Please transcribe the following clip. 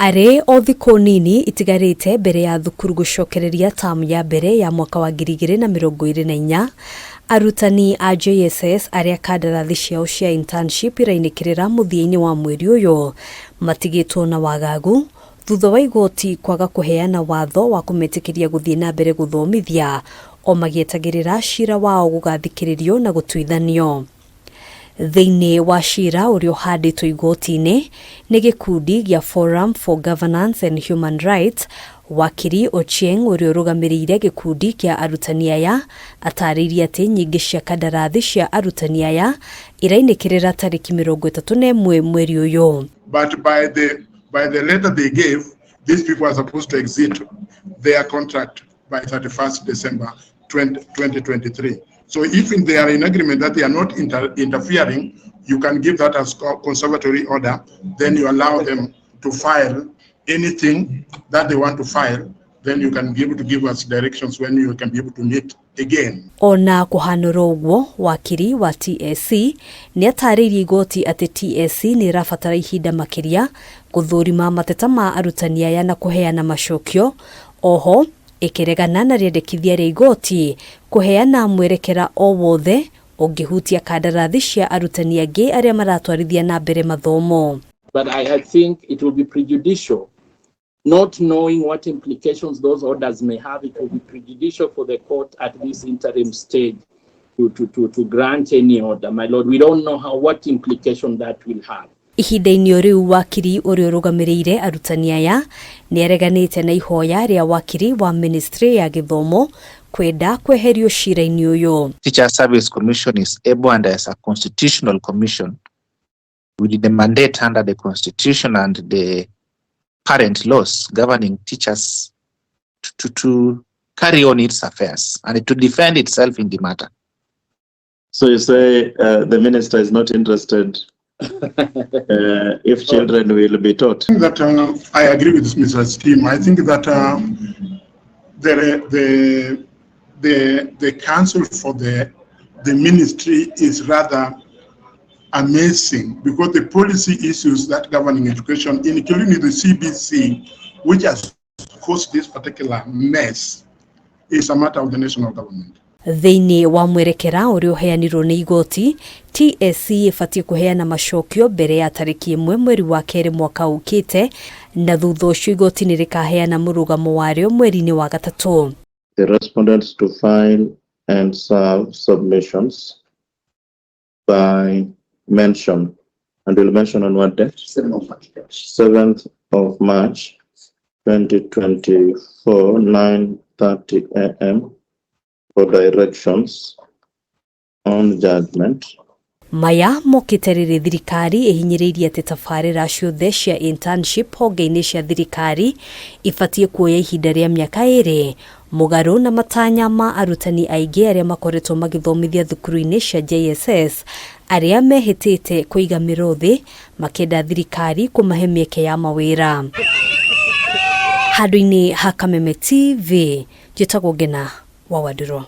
Are o thikũ nini itigarite mbere ya thukuru gucokereria tamu ya mbere ya mwaka wa 2024, arutani a JSS aria kandarathi ciao cia internship irainĩkĩrĩra mũthia-inĩ wa mweri ũyũ matigitwo na wagagu thutha wa igoti kwaga kuheana watho wa kũmetĩkĩria gũthiĩ na mbere gũthomithia o magĩetagĩrĩra cira wao gũgathikĩrĩrio na gũtuithanio. Thĩinĩ wa CIIRA ũrĩa ũhandĩtwo igoti-inĩ nĩ gĩkundi gĩa Forum for Governance and Human Rights, wakiri Ochieng ũrĩa ũrũgamĩrĩire gĩkundi kĩa arutani aya atarĩirie atĩ nyingĩ cia kandarathi cia arutani aya irainĩkĩrĩra tarĩki 31 mweri ũyũ. But by the letter they gave, these people are supposed to exit their contract by 31st December 2023. So if they are in agreement that they are not interfering, you can give that as conservatory order. Then you allow them to file anything that they want to file. Then you can be able to give us directions when you can be able to meet again. Ona kuhanũra ũguo, wakiri wa TSC nĩ atarĩirie igoti atĩ TSC nĩ irabatara ihinda makĩria gũthũrima mateta ma arutani aya na kuheana macokio. Oho ikiregana na rĩendekithia rĩa igoti kuheana mwerekera o wothe ũngĩhutia kandarathi cia arutani angĩ arĩa maratwarithia na mbere mathomo. But I think it will be prejudicial, not knowing what implications those orders may have. It will be prejudicial for the court at this interim stage to grant any order. My lord, we don't know what implication that will have. Ihinda-inĩ rĩu wakiri ũrĩa ũrũgamĩrĩire arutani aya nĩ areganĩte na ihoya rĩa wakiri wa Ministry ya Gĩthomo kwenda kweherio cira-inĩ ũyũ. Teacher Service Commission is able, and as a constitutional commission with the mandate under the constitution and the current laws governing teachers to carry on its affairs and to defend itself in the matter. So you say the minister is not interested if children will be taught? That I agree with Mr. Steam. I think that the council for the ministry is rather amazing, because the policy issues that governing education, including the CBC, which has caused this particular mess, is a matter of the national government. Thĩinĩ wa mwerekera ũrĩa ũheanirwo nĩ igoti, TSC ĩbatiĩ kuheana macokio mbere ya tarĩki 1 mweri wa kerĩ mwaka ũkĩte, na thutha ũcio igoti nĩ rĩkaheana mũrũgamo warĩo mweri-inĩ wa gatatũ. The respondents to file and serve submissions by mention, and we'll mention on what date? 7th of March 2024, 9:30 a.m. for directions on judgment. Maya mokĩte rĩrĩ thirikari ĩhinyĩrĩirie atĩ tabarĩra ciothe cia internship honge-inĩ cia thirikari ibatiĩ kuoya ihinda rĩa mĩaka 2 mũgarũ na matanya ma arutani aingĩ arĩa makoretwo magĩthomithia thukuru-inĩ cia JSS arĩa mehĩtĩte kũiga mĩro-thĩ makĩenda thirikari kũmahe mĩeke ya mawĩra. Handũ-inĩ ha Kameme TV, njĩtagwo Ngena wa Waduro.